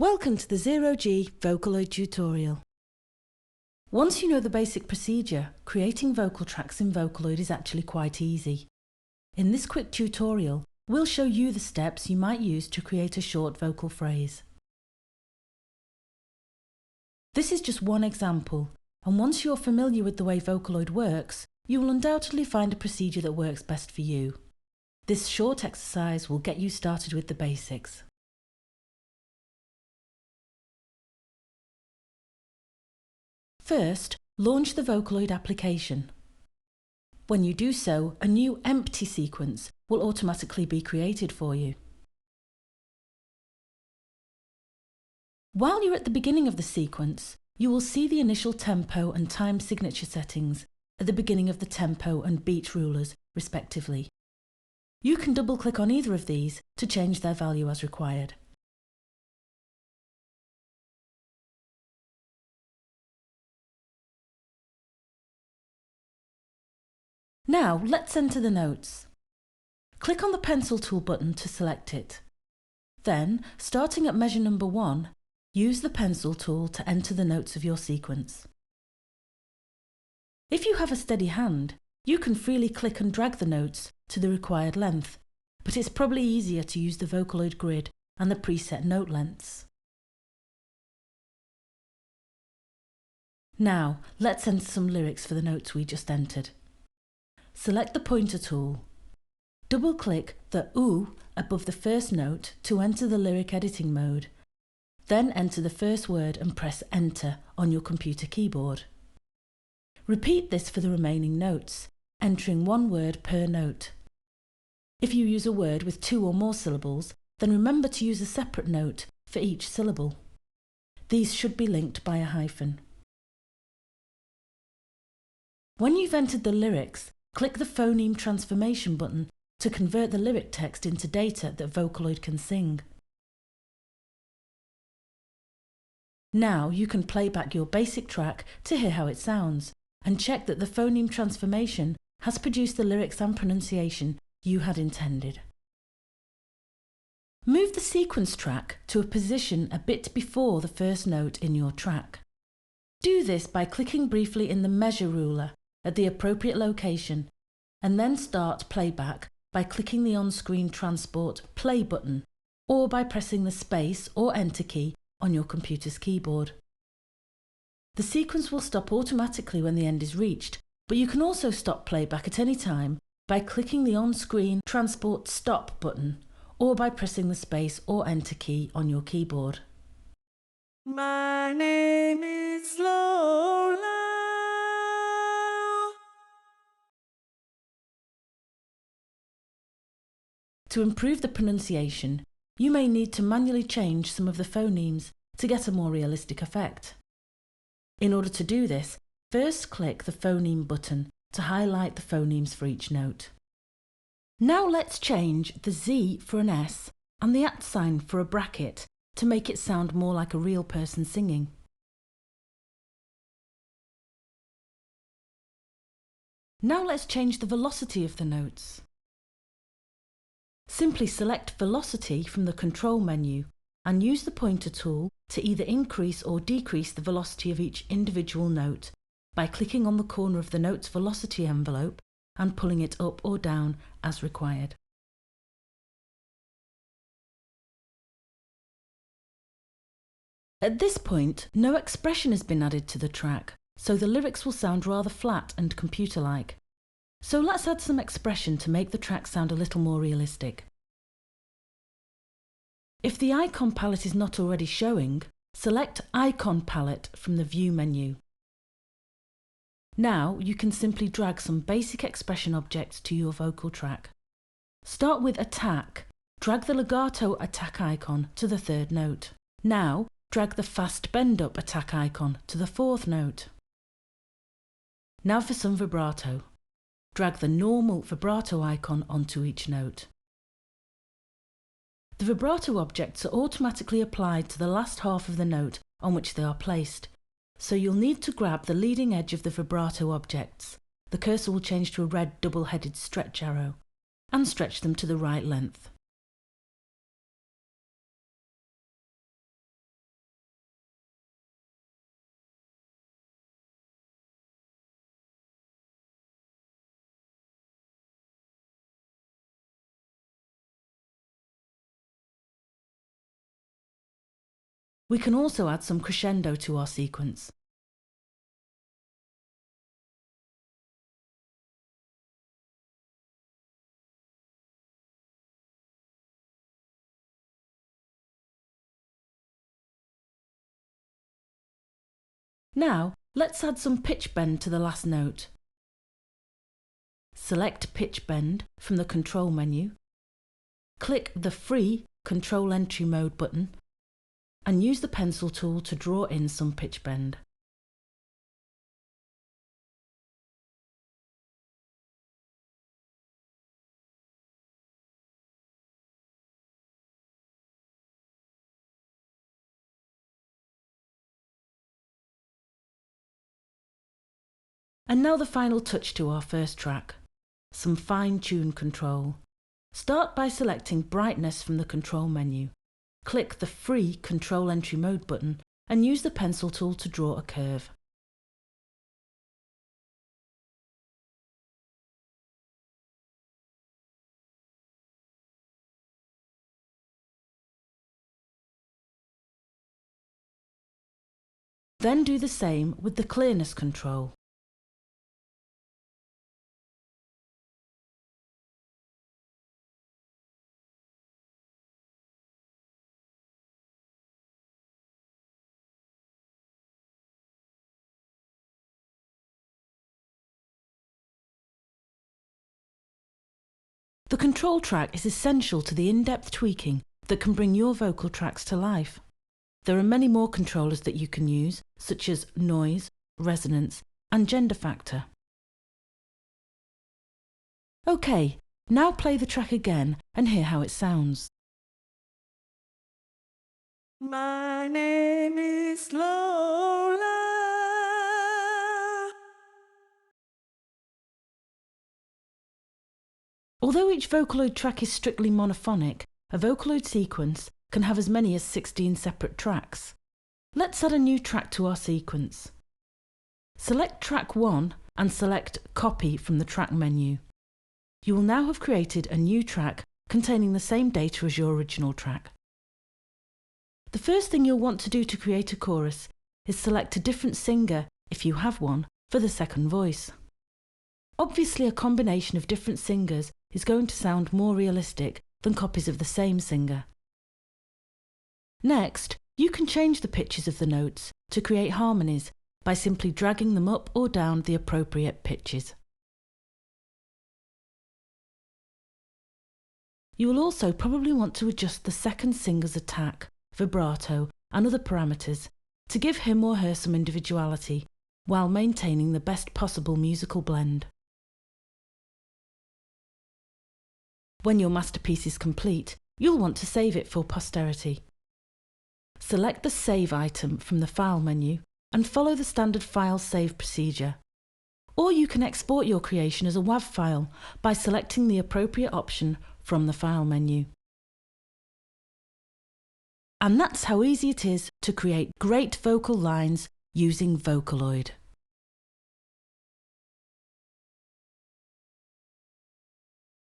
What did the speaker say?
Welcome to the 0G Vocaloid tutorial. Once you know the basic procedure, creating vocal tracks in Vocaloid is actually quite easy. In this quick tutorial, we'll show you the steps you might use to create a short vocal phrase. This is just one example, and once you're familiar with the way Vocaloid works, you will undoubtedly find a procedure that works best for you. This short exercise will get you started with the basics. First, launch the Vocaloid application. When you do so, a new empty sequence will automatically be created for you. While you're at the beginning of the sequence, you will see the initial tempo and time signature settings at the beginning of the tempo and beat rulers, respectively. You can double-click on either of these to change their value as required. Now let's enter the notes. Click on the pencil tool button to select it. Then, starting at measure number 1, use the pencil tool to enter the notes of your sequence. If you have a steady hand, you can freely click and drag the notes to the required length, but it's probably easier to use the Vocaloid grid and the preset note lengths. Now, let's enter some lyrics for the notes we just entered. Select the pointer tool. Double-click the OO above the first note to enter the lyric editing mode. Then enter the first word and press Enter on your computer keyboard. Repeat this for the remaining notes, entering one word per note. If you use a word with 2 or more syllables, then remember to use a separate note for each syllable. These should be linked by a hyphen. When you've entered the lyrics, click the phoneme transformation button to convert the lyric text into data that Vocaloid can sing. Now you can play back your basic track to hear how it sounds and check that the phoneme transformation has produced the lyrics and pronunciation you had intended. Move the sequence track to a position a bit before the first note in your track. Do this by clicking briefly in the measure ruler at the appropriate location, and then start playback by clicking the on-screen transport play button or by pressing the space or enter key on your computer's keyboard. The sequence will stop automatically when the end is reached, but you can also stop playback at any time by clicking the on-screen transport stop button or by pressing the space or enter key on your keyboard. My name is Lola. To improve the pronunciation, you may need to manually change some of the phonemes to get a more realistic effect. In order to do this, first click the phoneme button to highlight the phonemes for each note. Now let's change the Z for an S and the @ sign for a bracket to make it sound more like a real person singing. Now let's change the velocity of the notes. Simply select Velocity from the Control menu and use the pointer tool to either increase or decrease the velocity of each individual note by clicking on the corner of the note's velocity envelope and pulling it up or down as required. At this point, no expression has been added to the track, so the lyrics will sound rather flat and computer-like. So let's add some expression to make the track sound a little more realistic. If the icon palette is not already showing, select Icon Palette from the View menu. Now you can simply drag some basic expression objects to your vocal track. Start with Attack. Drag the legato attack icon to the 3rd note. Now drag the fast bend up attack icon to the 4th note. Now for some vibrato. Drag the normal vibrato icon onto each note. The vibrato objects are automatically applied to the last half of the note on which they are placed, so you'll need to grab the leading edge of the vibrato objects. The cursor will change to a red double-headed stretch arrow, and stretch them to the right length. We can also add some crescendo to our sequence. Now, let's add some pitch bend to the last note. Select Pitch Bend from the Control menu, click the free Control Entry Mode button, and use the pencil tool to draw in some pitch bend. And now the final touch to our first track, some fine-tune control. Start by selecting Brightness from the Control menu. Click the free Control Entry Mode button and use the pencil tool to draw a curve. Then do the same with the Clearness control. The control track is essential to the in-depth tweaking that can bring your vocal tracks to life. There are many more controllers that you can use, such as noise, resonance, and gender factor. OK, now play the track again and hear how it sounds. My name is Lola. Although each Vocaloid track is strictly monophonic, a Vocaloid sequence can have as many as 16 separate tracks. Let's add a new track to our sequence. Select track 1 and select Copy from the track menu. You will now have created a new track containing the same data as your original track. The first thing you'll want to do to create a chorus is select a different singer, if you have one, for the second voice. Obviously, a combination of different singers is going to sound more realistic than copies of the same singer. Next, you can change the pitches of the notes to create harmonies by simply dragging them up or down the appropriate pitches. You will also probably want to adjust the second singer's attack, vibrato, and other parameters to give him or her some individuality while maintaining the best possible musical blend. When your masterpiece is complete, you'll want to save it for posterity. Select the Save item from the File menu and follow the standard file save procedure. Or you can export your creation as a WAV file by selecting the appropriate option from the File menu. And that's how easy it is to create great vocal lines using Vocaloid.